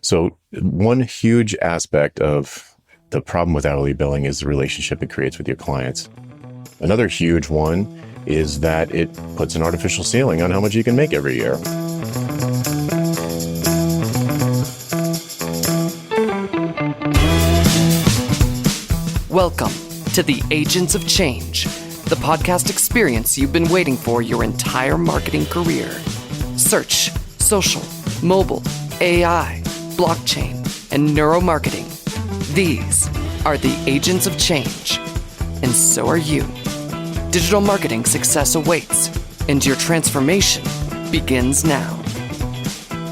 So one huge aspect of the problem with hourly billing is the relationship it creates with your clients. Another huge one is that it puts an artificial ceiling on how much you can make every year. Welcome to the Agents of Change, the podcast experience you've been waiting for your entire marketing career. Search, social, mobile, AI, blockchain, and neuromarketing. These are the Agents of Change, and so are you. Digital marketing success awaits, and your transformation begins now.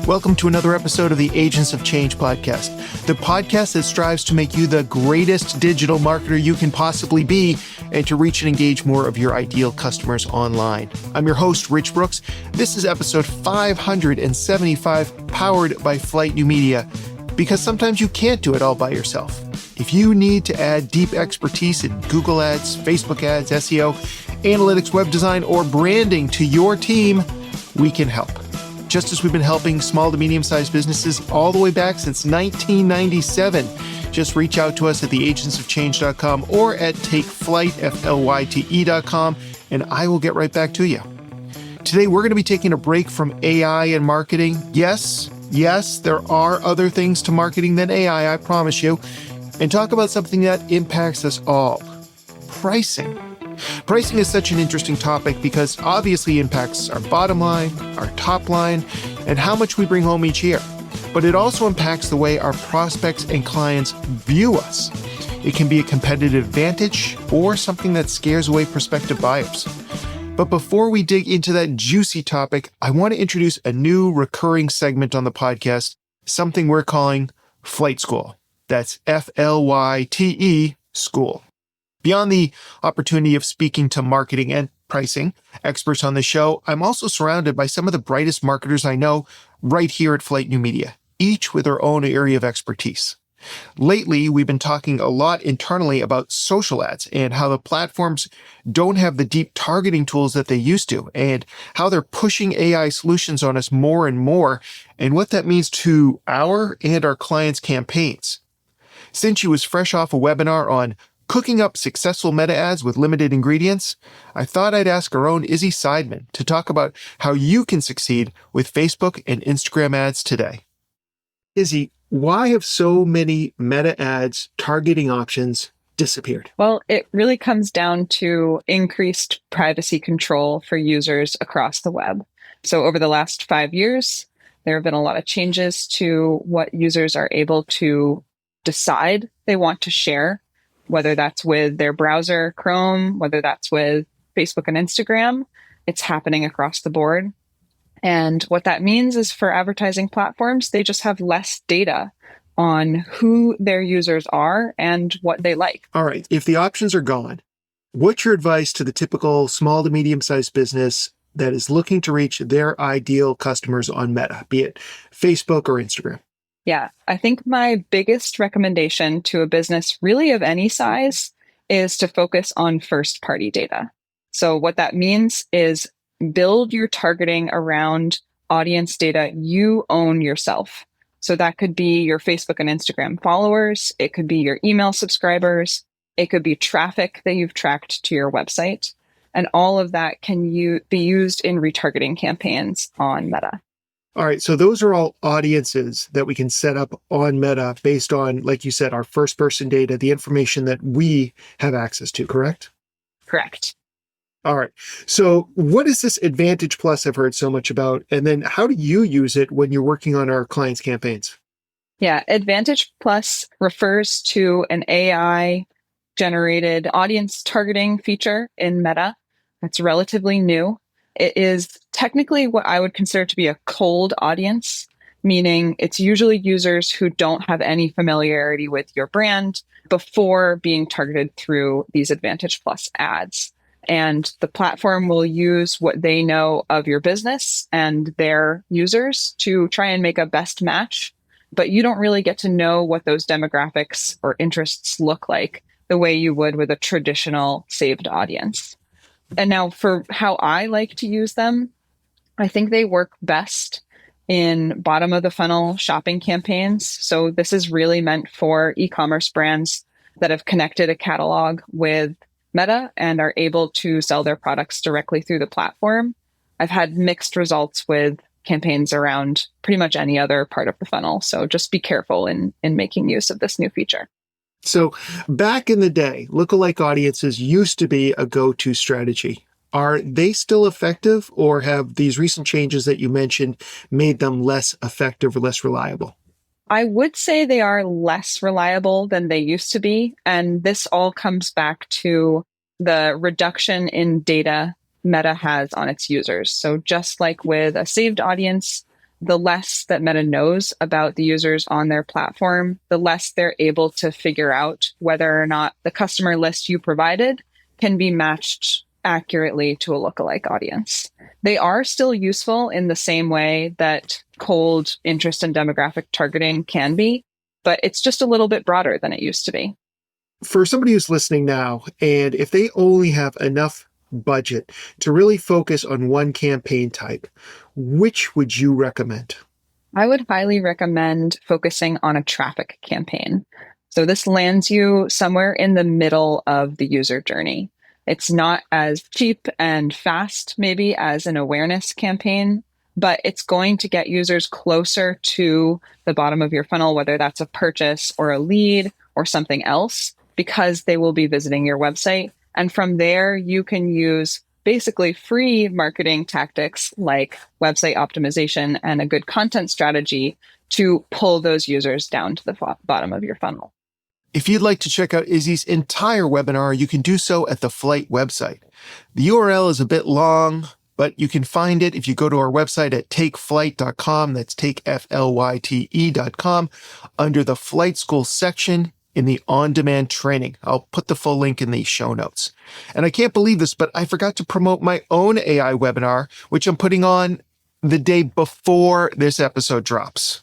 Welcome to another episode of the Agents of Change podcast, the podcast that strives to make you the greatest digital marketer you can possibly be and to reach and engage more of your ideal customers online. I'm your host, Rich Brooks. This is episode 575, powered by Flight New Media, because sometimes you can't do it all by yourself. If you need to add deep expertise in Google Ads, Facebook Ads, SEO, analytics, web design, or branding to your team, we can help. Just as we've been helping small to medium-sized businesses all the way back since 1997. Just reach out to us at theagentsofchange.com or at takeflyte.com, and I will get right back to you. Today, we're going to be taking a break from AI and marketing. Yes, there are other things to marketing than AI, I promise you, and talk about something that impacts us all: pricing. Pricing is such an interesting topic because obviously it impacts our bottom line, our top line, and how much we bring home each year. But it also impacts the way our prospects and clients view us. It can be a competitive advantage or something that scares away prospective buyers. But before we dig into that juicy topic, I want to introduce a new recurring segment on the podcast, something we're calling Flight School. That's FLYTE School. Beyond the opportunity of speaking to marketing and pricing experts on the show, I'm also surrounded by some of the brightest marketers I know right here at Flight New Media, each with their own area of expertise. Lately, we've been talking a lot internally about social ads and how the platforms don't have the deep targeting tools that they used to, and how they're pushing AI solutions on us more and more, and what that means to our and our clients' campaigns. Since she was fresh off a webinar on cooking up successful meta ads with limited ingredients, I thought I'd ask our own Izzy Seidman to talk about how you can succeed with Facebook and Instagram ads today. Izzy, why have so many meta ads targeting options disappeared? Well, it really comes down to increased privacy control for users across the web. So over the last 5 years, there have been a lot of changes to what users are able to decide they want to share, whether that's with their browser, Chrome, whether that's with Facebook and Instagram. It's happening across the board. And what that means is for advertising platforms, they just have less data on who their users are and what they like. All right. If the options are gone, what's your advice to the typical small to medium-sized business that is looking to reach their ideal customers on Meta, be it Facebook or Instagram? Yeah, I think my biggest recommendation to a business really of any size is to focus on first-party data. So what that means is build your targeting around audience data you own yourself. So that could be your Facebook and Instagram followers. It could be your email subscribers. It could be traffic that you've tracked to your website. And all of that can be used in retargeting campaigns on Meta. All right, so those are all audiences that we can set up on Meta based on, like you said, our first-person data, the information that we have access to, correct? Correct. All right, so what is this Advantage Plus I've heard so much about, and then how do you use it when you're working on our clients' campaigns? Yeah, Advantage Plus refers to an AI-generated audience targeting feature in Meta. That's relatively new. It is technically what I would consider to be a cold audience, meaning it's usually users who don't have any familiarity with your brand before being targeted through these Advantage Plus ads. And the platform will use what they know of your business and their users to try and make a best match. But you don't really get to know what those demographics or interests look like the way you would with a traditional saved audience. And now for how I like to use them, I think they work best in bottom of the funnel shopping campaigns. So this is really meant for e-commerce brands that have connected a catalog with Meta and are able to sell their products directly through the platform. I've had mixed results with campaigns around pretty much any other part of the funnel. So just be careful in making use of this new feature. So back in the day, lookalike audiences used to be a go-to strategy. Are they still effective, or have these recent changes that you mentioned made them less effective or less reliable? I would say they are less reliable than they used to be. And this all comes back to the reduction in data Meta has on its users. So just like with a saved audience, the less that Meta knows about the users on their platform, the less they're able to figure out whether or not the customer list you provided can be matched accurately to a lookalike audience. They are still useful in the same way that cold interest and demographic targeting can be, but it's just a little bit broader than it used to be. For somebody who's listening now, and if they only have enough budget to really focus on one campaign type, which would you recommend? I would highly recommend focusing on a traffic campaign. So this lands you somewhere in the middle of the user journey. It's not as cheap and fast, maybe, as an awareness campaign, but it's going to get users closer to the bottom of your funnel, whether that's a purchase or a lead or something else, because they will be visiting your website. And from there, you can use basically free marketing tactics like website optimization and a good content strategy to pull those users down to the bottom of your funnel. If you'd like to check out Izzy's entire webinar, you can do so at the Flyte website. The URL is a bit long, but you can find it if you go to our website at takeflyte.com. That's takeflyte.com under the Flyte School section in the on-demand training. I'll put the full link in the show notes. And I can't believe this, but I forgot to promote my own AI webinar, which I'm putting on the day before this episode drops.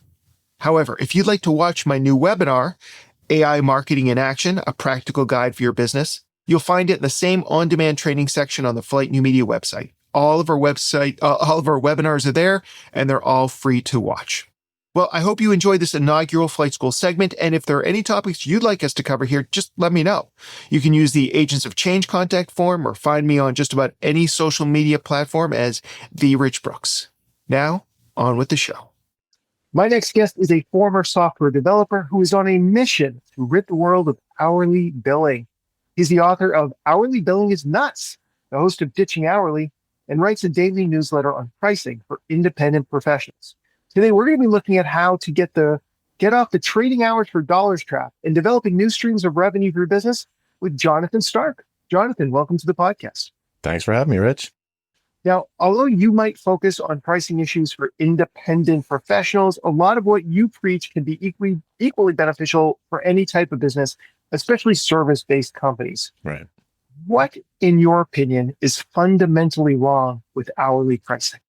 However, if you'd like to watch my new webinar, AI Marketing in Action, a practical guide for your business, you'll find it in the same on-demand training section on the Flyte New Media website. All of our webinars are there, and they're all free to watch. Well, I hope you enjoyed this inaugural Flyte School segment, and if there are any topics you'd like us to cover here, just let me know. You can use the Agents of Change contact form or find me on just about any social media platform as The Rich Brooks. Now, on with the show. My next guest is a former software developer who is on a mission to rid the world of hourly billing. He's the author of Hourly Billing is Nuts, the host of Ditching Hourly, and writes a daily newsletter on pricing for independent professionals. Today, we're going to be looking at how to get off the trading hours for dollars trap and developing new streams of revenue for your business with Jonathan Stark. Jonathan, welcome to the podcast. Thanks for having me, Rich. Now, although you might focus on pricing issues for independent professionals, a lot of what you preach can be equally beneficial for any type of business, especially service-based companies. Right. What, in your opinion, is fundamentally wrong with hourly pricing?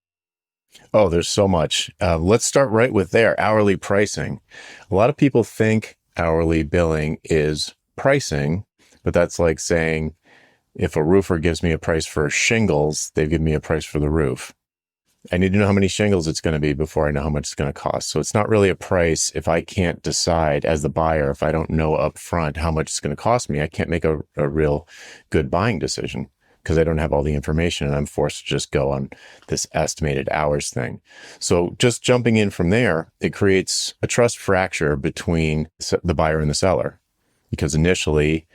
Oh, there's so much. Let's start right with there, hourly pricing. A lot of people think hourly billing is pricing, but that's like saying, if a roofer gives me a price for shingles, they give me a price for the roof. I need to know how many shingles it's going to be before I know how much it's going to cost. So it's not really a price if I can't decide as the buyer, if I don't know up front how much it's going to cost me, I can't make a real good buying decision because I don't have all the information and I'm forced to just go on this estimated hours thing. So just jumping in from there, it creates a trust fracture between the buyer and the seller because initially,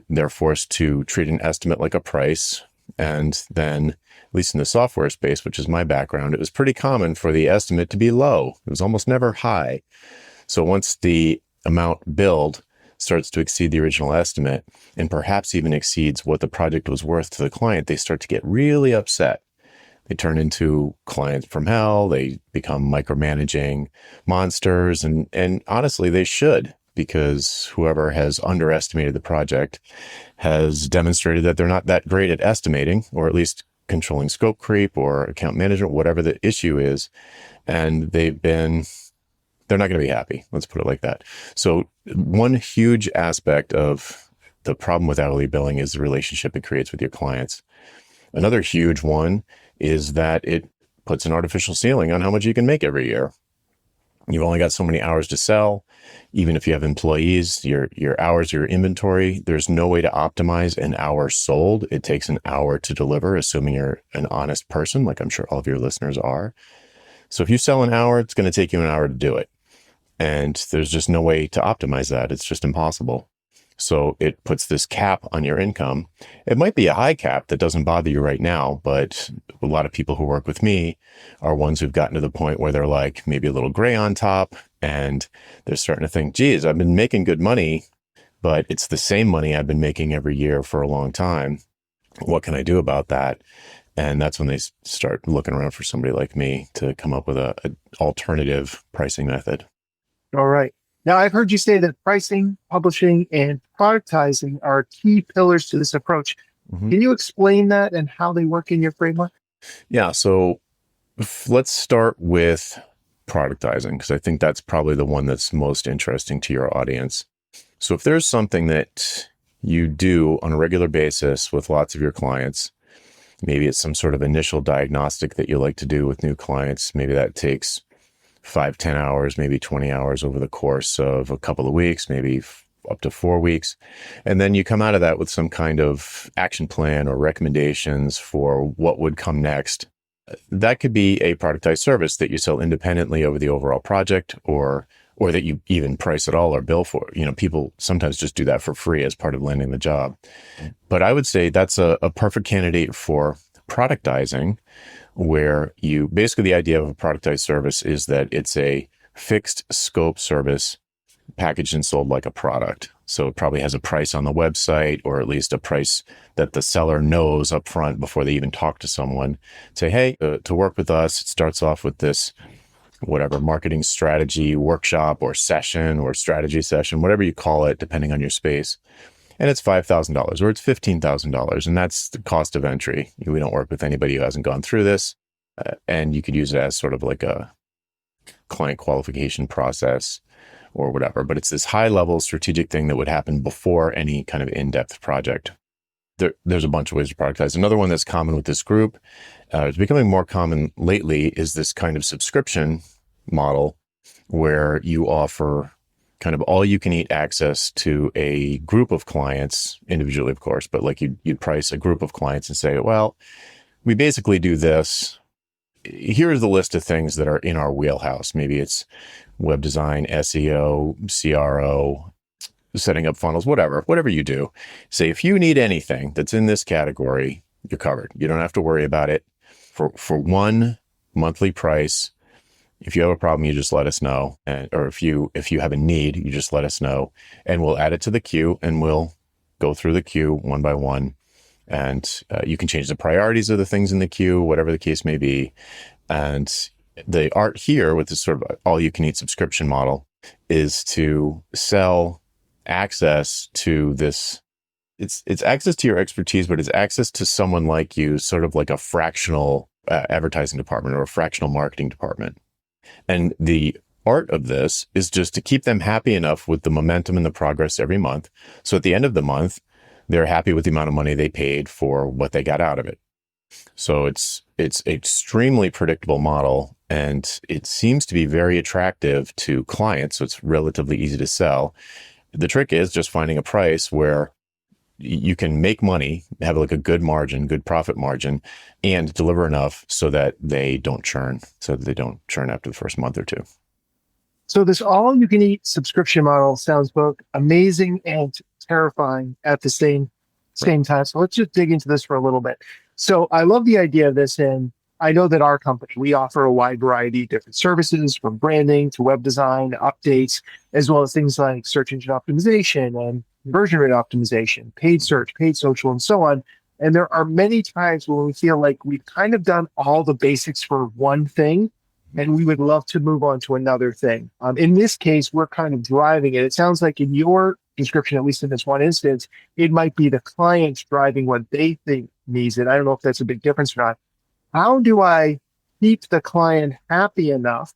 they're forced to treat an estimate like a price. And then, at least in the software space, which is my background, it was pretty common for the estimate to be low. It was almost never high. So once the amount billed starts to exceed the original estimate and perhaps even exceeds what the project was worth to the client, they start to get really upset. They turn into clients from hell. They become micromanaging monsters. And honestly, they should. Because whoever has underestimated the project has demonstrated that they're not that great at estimating, or at least controlling scope creep or account management, whatever the issue is. And they're not going to be happy. Let's put it like that. So one huge aspect of the problem with hourly billing is the relationship it creates with your clients. Another huge one is that it puts an artificial ceiling on how much you can make every year. You've only got so many hours to sell. Even if you have employees, your hours, your inventory, there's no way to optimize an hour sold. It takes an hour to deliver, assuming you're an honest person, like I'm sure all of your listeners are. So if you sell an hour, it's going to take you an hour to do it. And there's just no way to optimize that. It's just impossible. So it puts this cap on your income. It might be a high cap that doesn't bother you right now, but a lot of people who work with me are ones who've gotten to the point where they're like maybe a little gray on top, and they're starting to think, geez, I've been making good money, but it's the same money I've been making every year for a long time. What can I do about that? And that's when they start looking around for somebody like me to come up with an alternative pricing method. All right. Now, I've heard you say that pricing, publishing, and productizing are key pillars to this approach. Mm-hmm. Can you explain that and how they work in your framework? Yeah. So let's start with productizing, because I think that's probably the one that's most interesting to your audience. So if there's something that you do on a regular basis with lots of your clients, maybe it's some sort of initial diagnostic that you like to do with new clients. Maybe that takes 5-10 hours, maybe 20 hours over the course of a couple of weeks, maybe up to 4 weeks. And then you come out of that with some kind of action plan or recommendations for what would come next. That could be a productized service that you sell independently over the overall project, or that you even price it all or bill for. People sometimes just do that for free as part of landing the job. But I would say that's a perfect candidate for productizing, where you basically, the idea of a productized service is that it's a fixed scope service packaged and sold like a product. So it probably has a price on the website, or at least a price that the seller knows up front before they even talk to someone. Say, hey, to work with us, it starts off with this, whatever, marketing strategy workshop or session or strategy session, whatever you call it, depending on your space. And it's $5,000 or it's $15,000. And that's the cost of entry. We don't work with anybody who hasn't gone through this. And you could use it as sort of like a client qualification process or whatever. But it's this high level strategic thing that would happen before any kind of in-depth project. There's a bunch of ways to productize. Another one that's common with this group, it's becoming more common lately, is this kind of subscription model where you offer kind of all you can eat access to a group of clients individually, of course, but like you'd price a group of clients and say, well, we basically do this. Here's the list of things that are in our wheelhouse. Maybe it's web design, SEO, CRO, setting up funnels, whatever you do. Say, if you need anything that's in this category, you're covered. You don't have to worry about it. For one monthly price, if you have a problem, you just let us know. Or if you have a need, you just let us know, and we'll add it to the queue, and we'll go through the queue one by one. And you can change the priorities of the things in the queue, whatever the case may be. And the art here with this sort of all you can eat subscription model is to sell access to this. It's access to your expertise, but it's access to someone like you, sort of like a fractional advertising department or a fractional marketing department. And the art of this is just to keep them happy enough with the momentum and the progress every month. So at the end of the month, they're happy with the amount of money they paid for what they got out of it. So it's extremely predictable model, and it seems to be very attractive to clients. So it's relatively easy to sell. The trick is just finding a price where you can make money, have like a good margin, good profit margin, and deliver enough so that they don't churn, after the first month or two. So this all-you-can-eat subscription model sounds both amazing and terrifying at the same time. So let's just dig into this for a little bit. So I love the idea of this, and I know that our company, we offer a wide variety of different services, from branding to web design, updates, as well as things like search engine optimization and conversion rate optimization, paid search, paid social, and so on. And there are many times when we feel like we've kind of done all the basics for one thing, and we would love to move on to another thing. In this case, we're kind of driving it. It sounds like in your description, at least in this one instance, it might be the client driving what they think needs it. I don't know if that's a big difference or not. How do I keep the client happy enough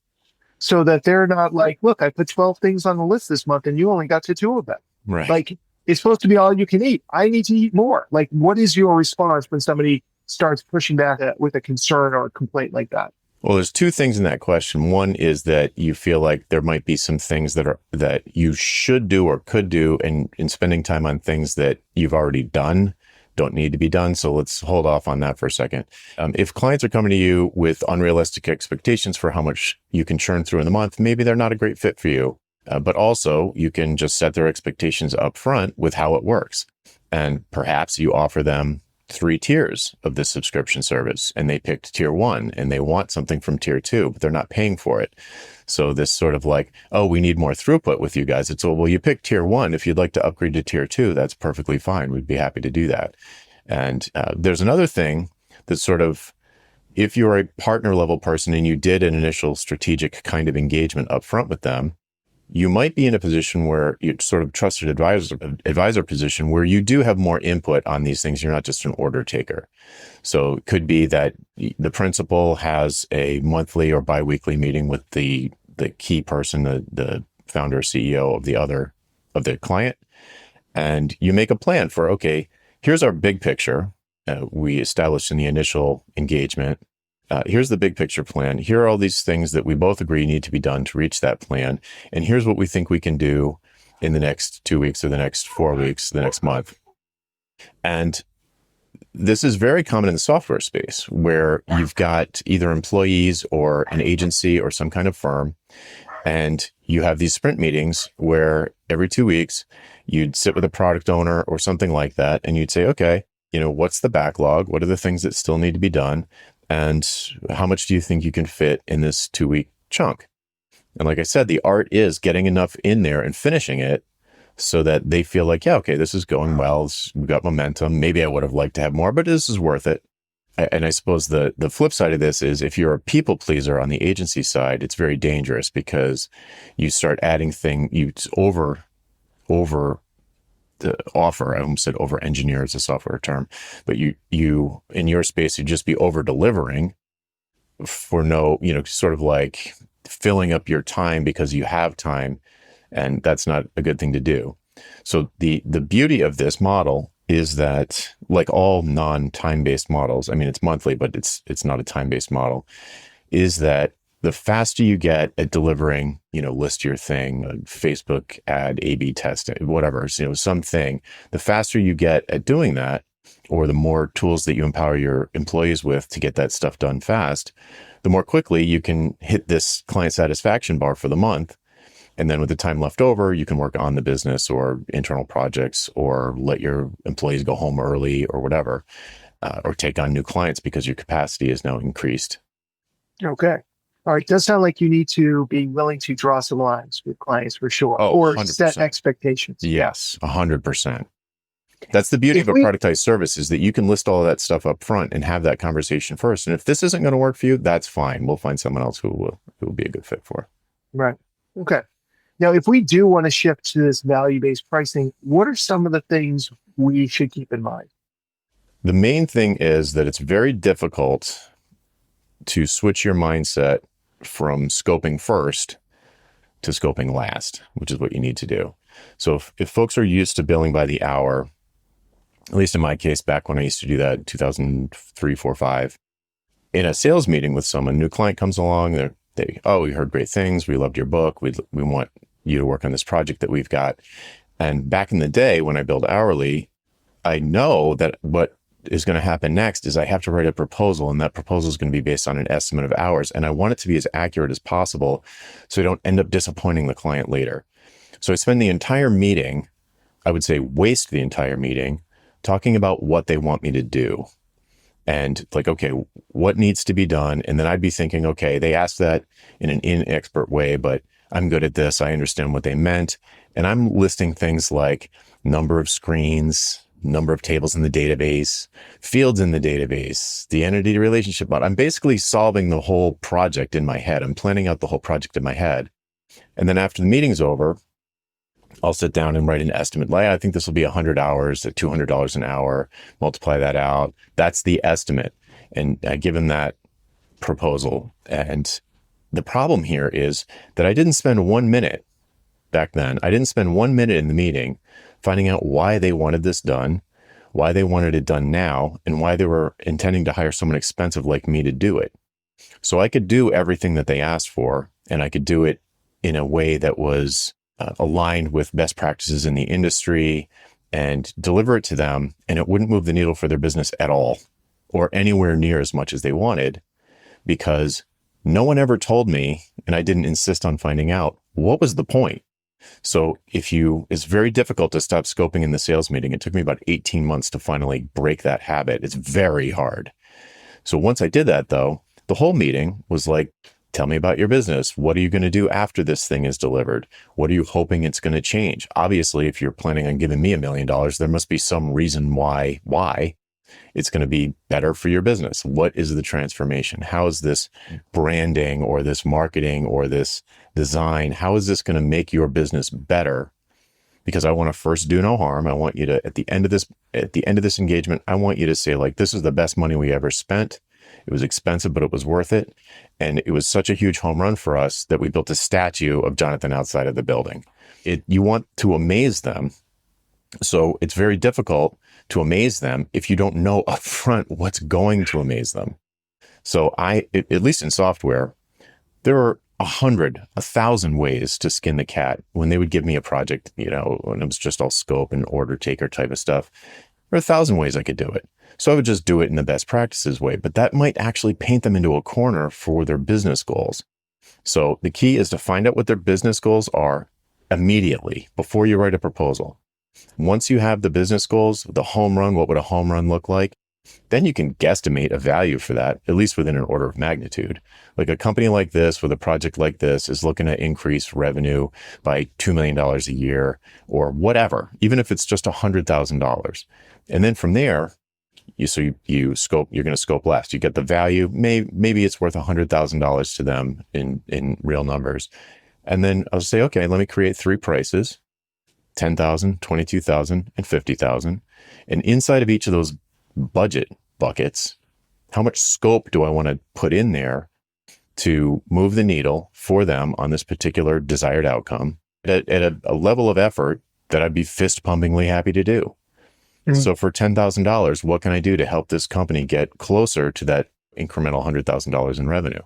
so that they're not like, look, I put 12 things on the list this month and you only got to 2 of them. Right. Like, it's supposed to be all you can eat. I need to eat more. Like, what is your response when somebody starts pushing back with a concern or a complaint like that? Well, there's two things in that question. One is that you feel like there might be some things that you should do or could do, and in spending time on things that you've already done don't need to be done. So let's hold off on that for a second. If clients are coming to you with unrealistic expectations for how much you can churn through in the month, maybe they're not a great fit for you. But also, you can just set their expectations up front with how it works. And perhaps you offer them 3 tiers of this subscription service, and they picked tier 1 and they want something from tier 2, but they're not paying for it. So this sort of like, oh, we need more throughput with you guys. It's, well, you picked tier 1. If you'd like to upgrade to tier 2, that's perfectly fine. We'd be happy to do that. And there's another thing that's sort of, if you're a partner level person and you did an initial strategic kind of engagement up front with them, you might be in a position where you're sort of trusted advisor position where you do have more input on these things. You're not just an order taker. So it could be that the principal has a monthly or biweekly meeting with the key person, the founder or CEO of the client. And you make a plan for, okay, here's our big picture. We established in the initial engagement. Here's the big picture plan. Here are all these things that we both agree need to be done to reach that plan. And here's what we think we can do in the next 2 weeks or the next 4 weeks, the next month. And this is very common in the software space where you've got either employees or an agency or some kind of firm. And you have these sprint meetings where every 2 weeks you'd sit with a product owner or something like that. And you'd say, okay, what's the backlog? What are the things that still need to be done? And how much do you think you can fit in this 2-week chunk? And like I said, the art is getting enough in there and finishing it so that they feel like, yeah, okay, this is going well. We've got momentum. Maybe I would have liked to have more, but this is worth it. And I suppose the flip side of this is if you're a people pleaser on the agency side, it's very dangerous because you start adding you over the offer. I almost said over engineer is a software term, but you in your space, you'd just be over delivering for no, sort of like filling up your time because you have time, and that's not a good thing to do. So the beauty of this model is that, like all non-time-based models, I mean, it's monthly, but it's not a time-based model, is that the faster you get at delivering, list your thing, a Facebook ad, A/B test, whatever, something, the faster you get at doing that, or the more tools that you empower your employees with to get that stuff done fast, the more quickly you can hit this client satisfaction bar for the month. And then with the time left over, you can work on the business or internal projects or let your employees go home early or whatever, or take on new clients because your capacity is now increased. Okay. All right. Does sound like you need to be willing to draw some lines with clients for sure, or 100%. set expectations. Yes, 100%. That's the beauty of a productized service, is that you can list all of that stuff up front and have that conversation first. And if this isn't going to work for you, that's fine. We'll find someone else who will be a good fit for. Right. Okay. Now, if we do want to shift to this value-based pricing, what are some of the things we should keep in mind? The main thing is that it's very difficult to switch your mindset from scoping first to scoping last, which is what you need to do. So if folks are used to billing by the hour, at least in my case, back when I used to do that in 2003, 4, 5, in a sales meeting with someone, a new client comes along, we heard great things. We loved your book. We want you to work on this project that we've got. And back in the day when I billed hourly, I know that what is going to happen next is I have to write a proposal, and that proposal is going to be based on an estimate of hours. And I want it to be as accurate as possible so I don't end up disappointing the client later. So I spend the entire meeting, I would say waste the entire meeting, talking about what they want me to do. And like, okay, what needs to be done? And then I'd be thinking, okay, they asked that in an inexpert way, but I'm good at this. I understand what they meant. And I'm listing things like number of screens, number of tables in the database, fields in the database, the entity relationship model. I'm basically solving the whole project in my head. I'm planning out the whole project in my head. And then after the meeting's over, I'll sit down and write an estimate. Like, I think this will be 100 hours at $200 an hour. Multiply that out. That's the estimate. And I give them that proposal. And the problem here is that I didn't spend 1 minute back then. I didn't spend 1 minute in the meeting finding out why they wanted this done, why they wanted it done now, and why they were intending to hire someone expensive like me to do it. So I could do everything that they asked for, and I could do it in a way that was aligned with best practices in the industry and deliver it to them. And it wouldn't move the needle for their business at all or anywhere near as much as they wanted, because no one ever told me, and I didn't insist on finding out, what was the point. So it's very difficult to stop scoping in the sales meeting. It took me about 18 months to finally break that habit. It's very hard. So once I did that, though, the whole meeting was like, tell me about your business. What are you going to do after this thing is delivered? What are you hoping it's going to change? Obviously, if you're planning on giving me $1 million, there must be some reason why it's going to be better for your business. What is the transformation? How is this branding or this marketing or this design? How is this going to make your business better? Because I want to first do no harm. I want you to, at the end of this engagement, I want you to say, like, this is the best money we ever spent. It was expensive, but it was worth it. And it was such a huge home run for us that we built a statue of Jonathan outside of the building. You want to amaze them. So it's very difficult to amaze them if you don't know upfront what's going to amaze them. So at least in software, there are 100, 1,000 ways to skin the cat. When they would give me a project, when it was just all scope and order taker type of stuff, there are 1,000 ways I could do it. So I would just do it in the best practices way, but that might actually paint them into a corner for their business goals. So the key is to find out what their business goals are immediately before you write a proposal. Once you have the business goals, the home run, what would a home run look like? Then you can guesstimate a value for that, at least within an order of magnitude. Like a company like this with a project like this is looking to increase revenue by $2 million a year or whatever, even if it's just $100,000. And then from there, you're going to scope less. You get the value. Maybe it's worth $100,000 to them in real numbers. And then I'll say, okay, let me create 3 prices, 10,000, 22,000, and 50,000. And inside of each of those budget buckets, how much scope do I want to put in there to move the needle for them on this particular desired outcome at a level of effort that I'd be fist pumpingly happy to do. Mm-hmm. So for $10,000, what can I do to help this company get closer to that incremental $100,000 in revenue?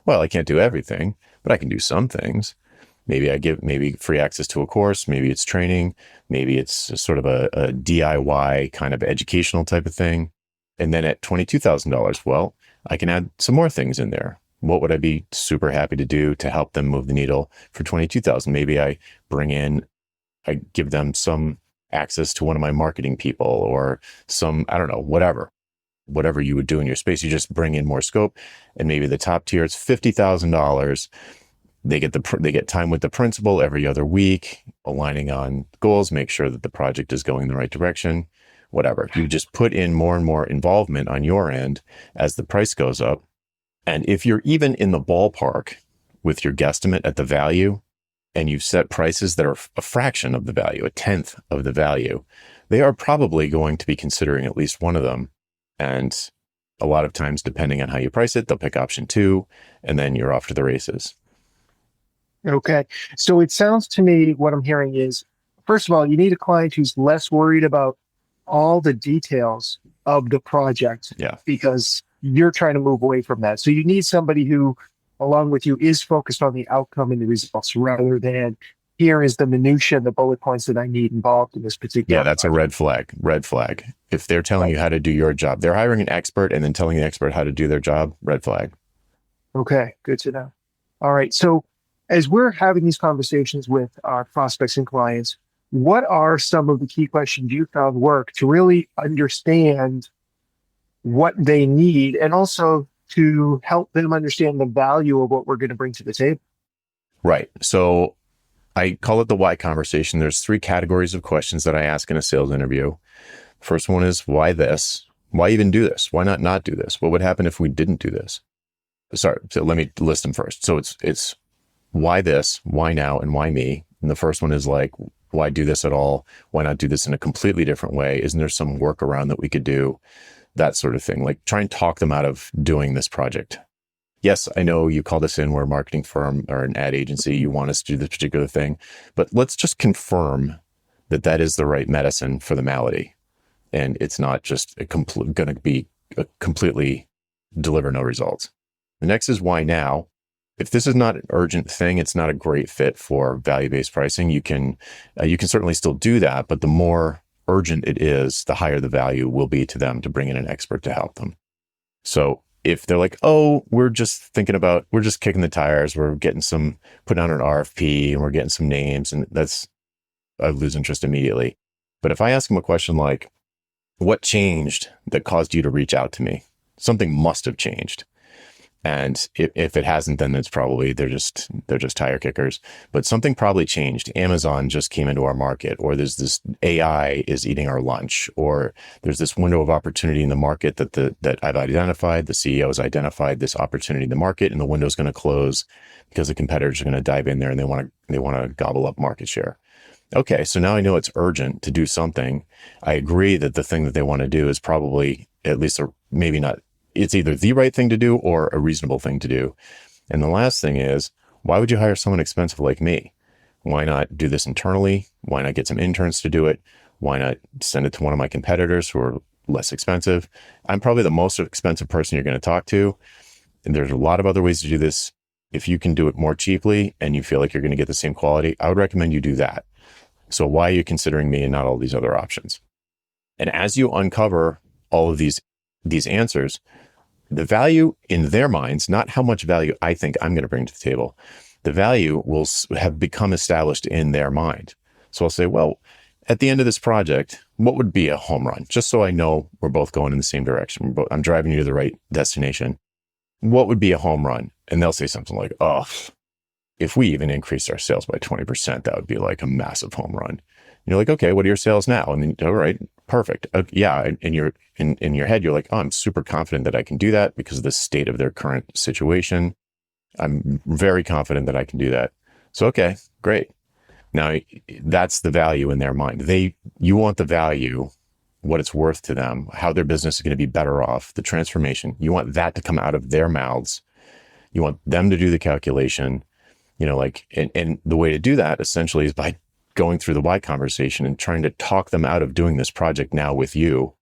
Well, I can't do everything, but I can do some things. Maybe I give free access to a course. Maybe it's training. Maybe it's sort of a DIY kind of educational type of thing. And then at $22,000, well, I can add some more things in there. What would I be super happy to do to help them move the needle for $22,000? Maybe I give them some access to one of my marketing people or some, I don't know, whatever you would do in your space. You just bring in more scope, and maybe the top tier is $50,000. They get time with the principal every other week, aligning on goals, make sure that the project is going in the right direction, whatever. You just put in more and more involvement on your end as the price goes up. And if you're even in the ballpark with your guesstimate at the value, and you've set prices that are a fraction of the value, a tenth of the value, they are probably going to be considering at least one of them. And a lot of times, depending on how you price it, they'll pick option 2, and then you're off to the races. Okay. So it sounds to me, what I'm hearing is, first of all, you need a client who's less worried about all the details of the project. Yeah. Because you're trying to move away from that. So you need somebody who, along with you, is focused on the outcome and the results rather than here is the minutia, the bullet points that I need involved in this particular. Yeah, that's project. A red flag. If they're telling you how to do your job, they're hiring an expert and then telling the expert how to do their job, red flag. Okay, good to know. All right. So as we're having these conversations with our prospects and clients, what are some of the key questions you found work to really understand what they need and also to help them understand the value of what we're going to bring to the table? Right. So I call it the why conversation. There's 3 categories of questions that I ask in a sales interview. First one is, why this? Why even do this? Why not do this? What would happen if we didn't do this? So let me list them first. So it's why this, why now, and why me? And the first one is like, why do this at all? Why not do this in a completely different way? Isn't there some workaround that we could do? That sort of thing. Like try and talk them out of doing this project. Yes, I know you called us in. We're a marketing firm or an ad agency. You want us to do this particular thing, but let's just confirm that is the right medicine for the malady. And it's not just going to be completely deliver no results. The next is why now. If this is not an urgent thing, it's not a great fit for value-based pricing. You can certainly still do that, but the more urgent it is, the higher the value will be to them to bring in an expert to help them. So if they're like, oh, we're just kicking the tires, we're putting out an RFP and we're getting some names, and I lose interest immediately. But if I ask them a question like, what changed that caused you to reach out to me? Something must have changed. And if it hasn't, then it's probably they're just tire kickers. But something probably changed. Amazon just came into our market, or there's this AI is eating our lunch, or there's this window of opportunity in the market that I've identified. The CEO has identified this opportunity in the market, and the window's going to close because the competitors are going to dive in there and they want to gobble up market share. Okay, so now I know it's urgent to do something. I agree that the thing that they want to do is probably at least, or maybe not. It's either the right thing to do or a reasonable thing to do. And the last thing is, why would you hire someone expensive like me? Why not do this internally? Why not get some interns to do it? Why not send it to one of my competitors who are less expensive? I'm probably the most expensive person you're going to talk to. And there's a lot of other ways to do this. If you can do it more cheaply and you feel like you're going to get the same quality, I would recommend you do that. So why are you considering me and not all these other options? And as you uncover all of these answers, the value in their minds, not how much value I think I'm going to bring to the table, the value will have become established in their mind. So I'll say, well, at the end of this project, what would be a home run? Just so I know we're both going in the same direction. I'm driving you to the right destination. What would be a home run? And they'll say something like, oh, if we even increased our sales by 20%, that would be like a massive home run. And you're like, okay, what are your sales now? And then, all right, perfect. Yeah. And you're in your head, you're like, oh, I'm super confident that I can do that because of the state of their current situation. I'm very confident that I can do that. So, okay, great. Now that's the value in their mind. You want the value, what it's worth to them, how their business is going to be better off, the transformation. You want that to come out of their mouths. You want them to do the calculation, and the way to do that essentially is by going through the why conversation and trying to talk them out of doing this project now with you.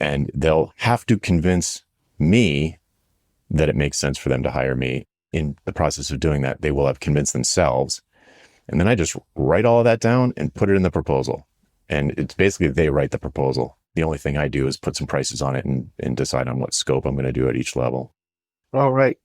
And they'll have to convince me that it makes sense for them to hire me. In the process of doing that, they will have convinced themselves. And then I just write all of that down and put it in the proposal. And it's basically they write the proposal. The only thing I do is put some prices on it and decide on what scope I'm going to do at each level. All right.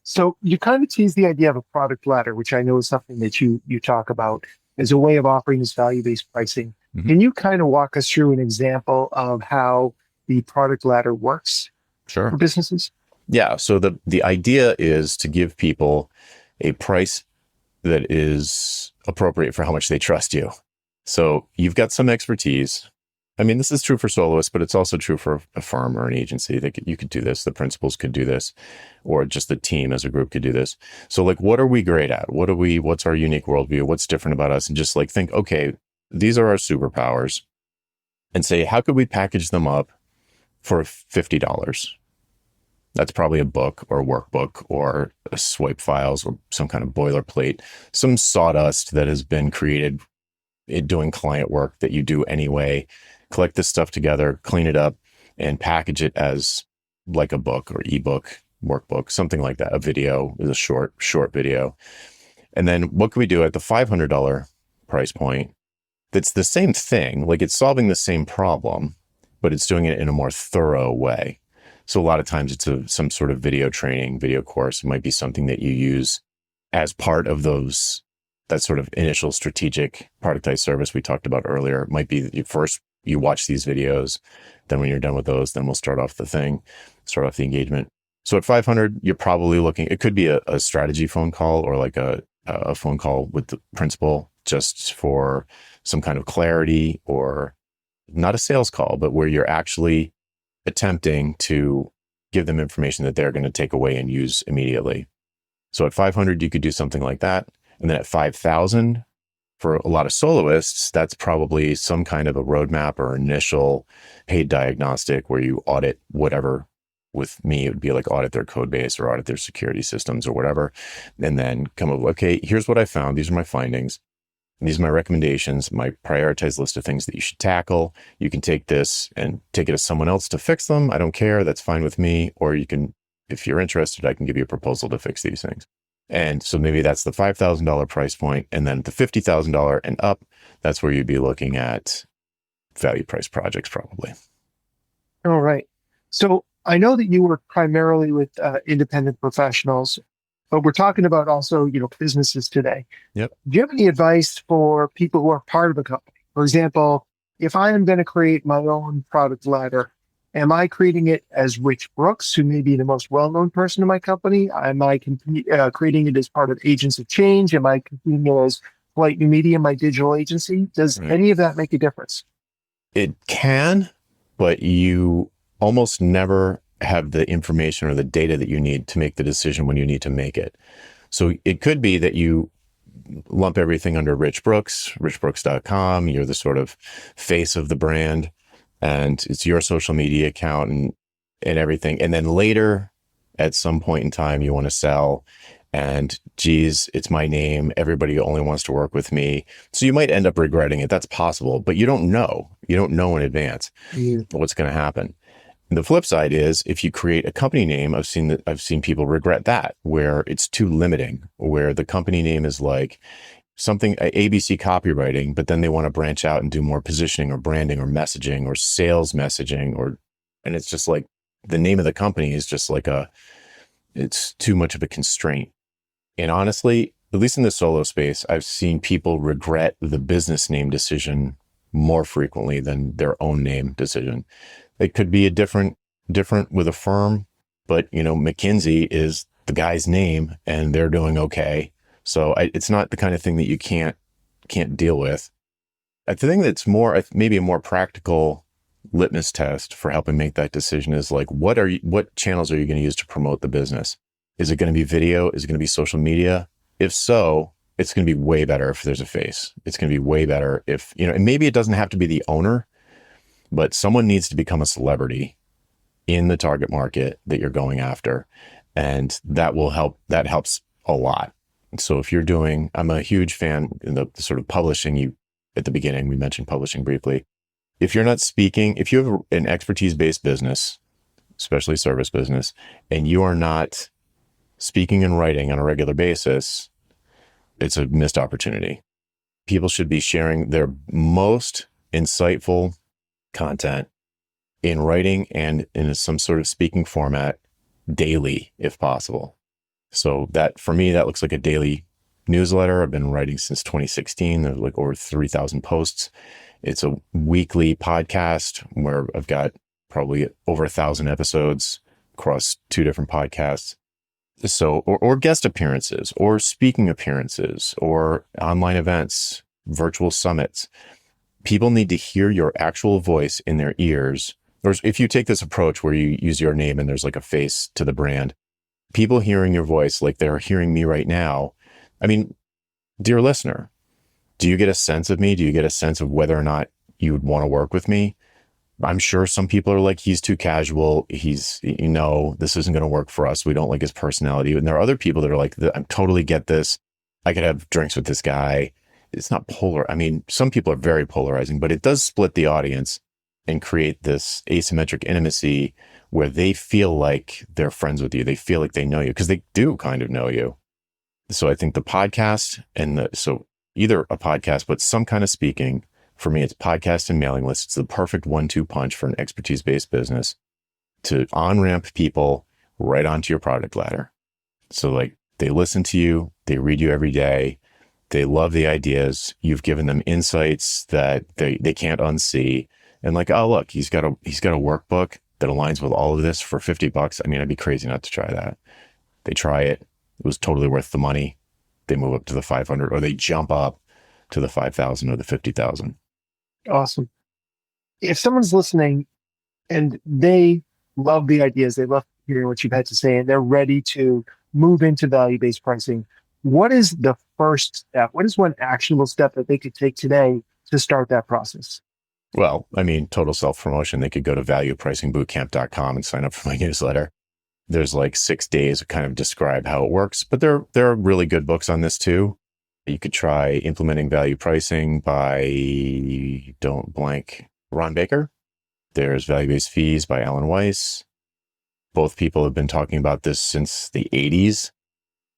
So you kind of tease the idea of a product ladder, which I know is something that you talk about as a way of offering this value-based pricing. Mm-hmm. Can you kind of walk us through an example of how the product ladder works for businesses? Yeah. So the idea is to give people a price that is appropriate for how much they trust you. So you've got some expertise. I mean, this is true for soloists, but it's also true for a firm or an agency. You could do this. The principals could do this, or just the team as a group could do this. So like, what are we great at? What's our unique worldview? What's different about us? And just like think, okay, these are our superpowers, and say, how could we package them up for $50? That's probably a book or a workbook or a swipe files or some kind of boilerplate, some sawdust that has been created in doing client work that you do anyway. Collect this stuff together, clean it up, and package it as like a book or ebook, workbook, something like that. A video is a short video. And then what can we do at the $500 price point that's the same thing? Like it's solving the same problem, but it's doing it in a more thorough way. So a lot of times it's some sort of video training, video course. It might be something that you use as part of that sort of initial strategic productized service we talked about earlier. It might be you watch these videos, then when you're done with those, then we'll start off the engagement. So at 500, you're probably looking, it could be a strategy phone call or like a phone call with the principal just for some kind of clarity, or not a sales call, but where you're actually attempting to give them information that they're going to take away and use immediately. So at 500, you could do something like that. And then at 5,000, for a lot of soloists, that's probably some kind of a roadmap or initial paid diagnostic where you audit whatever. With me, it would be like audit their code base or audit their security systems or whatever. And then come up, okay, here's what I found. These are my findings. These are my recommendations, my prioritized list of things that you should tackle. You can take this and take it to someone else to fix them. I don't care. That's fine with me. Or you can if you're interested, I can give you a proposal to fix these things. And so maybe that's the $5,000 price point. And then the $50,000 and up, that's where you'd be looking at value price projects probably. All right. So I know that you work primarily with independent professionals, but we're talking about also, businesses today. Yep. Do you have any advice for people who are part of a company? For example, if I am going to create my own product ladder, am I creating it as Rich Brooks, who may be the most well-known person in my company? Am I creating it as part of Agents of Change? Am I creating it as Flight New Media, my digital agency? Does any of that make a difference? It can, but you almost never have the information or the data that you need to make the decision when you need to make it. So it could be that you lump everything under Rich Brooks, richbrooks.com. You're the sort of face of the brand, and it's your social media account and everything. And then later, at some point in time, you want to sell, and geez, it's my name. Everybody only wants to work with me. So you might end up regretting it. That's possible, but you don't know. You don't know in advance what's going to happen. And the flip side is if you create a company name, I've seen people regret that, where it's too limiting, where the company name is like something ABC copywriting, but then they want to branch out and do more positioning or branding or messaging or sales messaging, and it's just like the name of the company is just like it's too much of a constraint. And honestly, at least in the solo space, I've seen people regret the business name decision more frequently than their own name decision. It could be a different with a firm, but McKinsey is the guy's name and they're doing okay. So it's not the kind of thing that you can't deal with. I think that's maybe a more practical litmus test for helping make that decision is like, what channels are you going to use to promote the business? Is it going to be video? Is it going to be social media? If so, it's going to be way better if there's a face. It's going to be way better if, and maybe it doesn't have to be the owner, but someone needs to become a celebrity in the target market that you're going after. And that will help. That helps a lot. So if you're I'm a huge fan in the sort of publishing, at the beginning, we mentioned publishing briefly. If you're not speaking, if you have an expertise-based business, especially service business, and you are not speaking and writing on a regular basis, it's a missed opportunity. People should be sharing their most insightful content in writing and in some sort of speaking format daily, if possible. So that, for me, that looks like a daily newsletter. I've been writing since 2016. There's like over 3,000 posts. It's a weekly podcast where I've got probably over 1,000 episodes across 2 different podcasts. So, or guest appearances or speaking appearances or online events, virtual summits. People need to hear your actual voice in their ears. Or if you take this approach where you use your name and there's like a face to the brand, people hearing your voice like they're hearing me right now. I mean, dear listener, do you get a sense of me? Do you get a sense of whether or not you would want to work with me? I'm sure some people are like, he's too casual. This isn't going to work for us. We don't like his personality. And there are other people that are like, I totally get this. I could have drinks with this guy. It's not polar. I mean, some people are very polarizing, but it does split the audience and create this asymmetric intimacy where they feel like they're friends with you. They feel like they know you because they do kind of know you. So I think the podcast so either a podcast, but some kind of speaking. For me, it's podcast and mailing list. It's the perfect 1-2 punch for an expertise-based business to on-ramp people right onto your product ladder. So like they listen to you, they read you every day, they love the ideas. You've given them insights that they can't unsee. And like, oh, look, he's got a workbook that aligns with all of this for $50. I mean, I'd be crazy not to try that. They try it. It was totally worth the money. They move up to the 500 or they jump up to the 5,000 or the 50,000. Awesome. If someone's listening and they love the ideas, they love hearing what you've had to say, and they're ready to move into value-based pricing, what is the first step? What is one actionable step that they could take today to start that process? Well, I mean, total self-promotion. They could go to valuepricingbootcamp.com and sign up for my newsletter. There's like 6 days to kind of describe how it works, but there are really good books on this too. You could try Implementing Value Pricing by, don't blank, Ron Baker. There's Value-Based Fees by Alan Weiss. Both people have been talking about this since the 80s.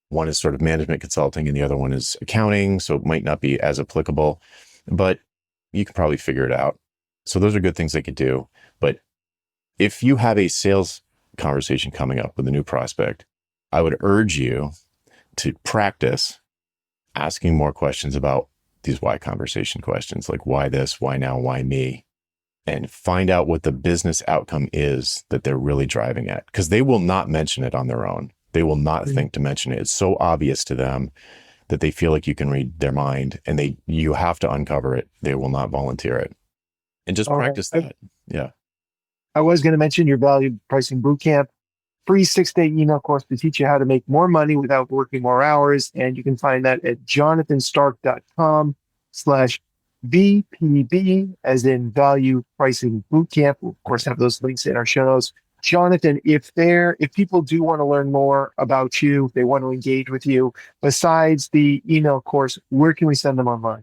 One is sort of management consulting and the other one is accounting, so it might not be as applicable, but you can probably figure it out. So those are good things they could do. But if you have a sales conversation coming up with a new prospect, I would urge you to practice asking more questions about these why conversation questions, like why this, why now, why me, and find out what the business outcome is that they're really driving at. Because they will not mention it on their own. They will not think to mention it. It's so obvious to them that they feel like you can read their mind, and you have to uncover it. They will not volunteer it. And just practice that. Yeah. I was going to mention your value pricing bootcamp, free 6-day email course to teach you how to make more money without working more hours. And you can find that at jonathanstark.com/VPB, as in value pricing bootcamp. We'll of course have those links in our show notes. Jonathan, if people do want to learn more about you, they want to engage with you, besides the email course, where can we send them online?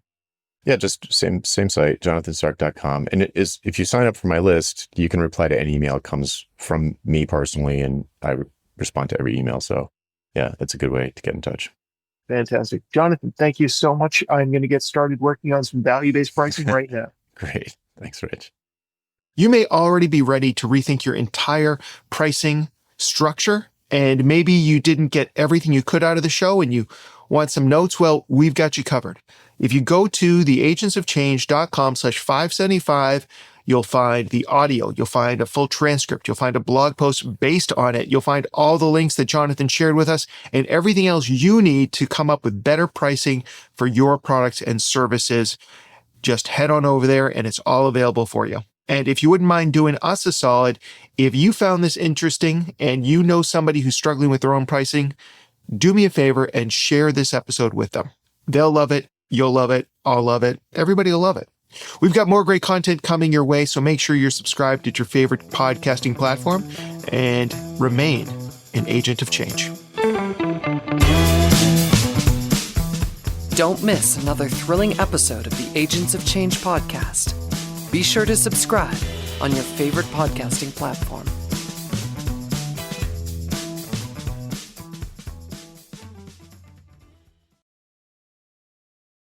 Yeah, just same site, jonathanstark.com. And it is, if you sign up for my list, you can reply to any email that comes from me personally, and I respond to every email. So yeah, that's a good way to get in touch. Fantastic. Jonathan, thank you so much. I'm going to get started working on some value-based pricing right now. Great. Thanks, Rich. You may already be ready to rethink your entire pricing structure, and maybe you didn't get everything you could out of the show and you want some notes. Well, we've got you covered. If you go to theagentsofchange.com/575, you'll find the audio, you'll find a full transcript, you'll find a blog post based on it, you'll find all the links that Jonathan shared with us, and everything else you need to come up with better pricing for your products and services. Just head on over there and it's all available for you. And if you wouldn't mind doing us a solid, if you found this interesting and you know somebody who's struggling with their own pricing, do me a favor and share this episode with them. They'll love it. You'll love it. I'll love it. Everybody will love it. We've got more great content coming your way, so make sure you're subscribed at your favorite podcasting platform and remain an agent of change. Don't miss another thrilling episode of the Agents of Change podcast. Be sure to subscribe on your favorite podcasting platform.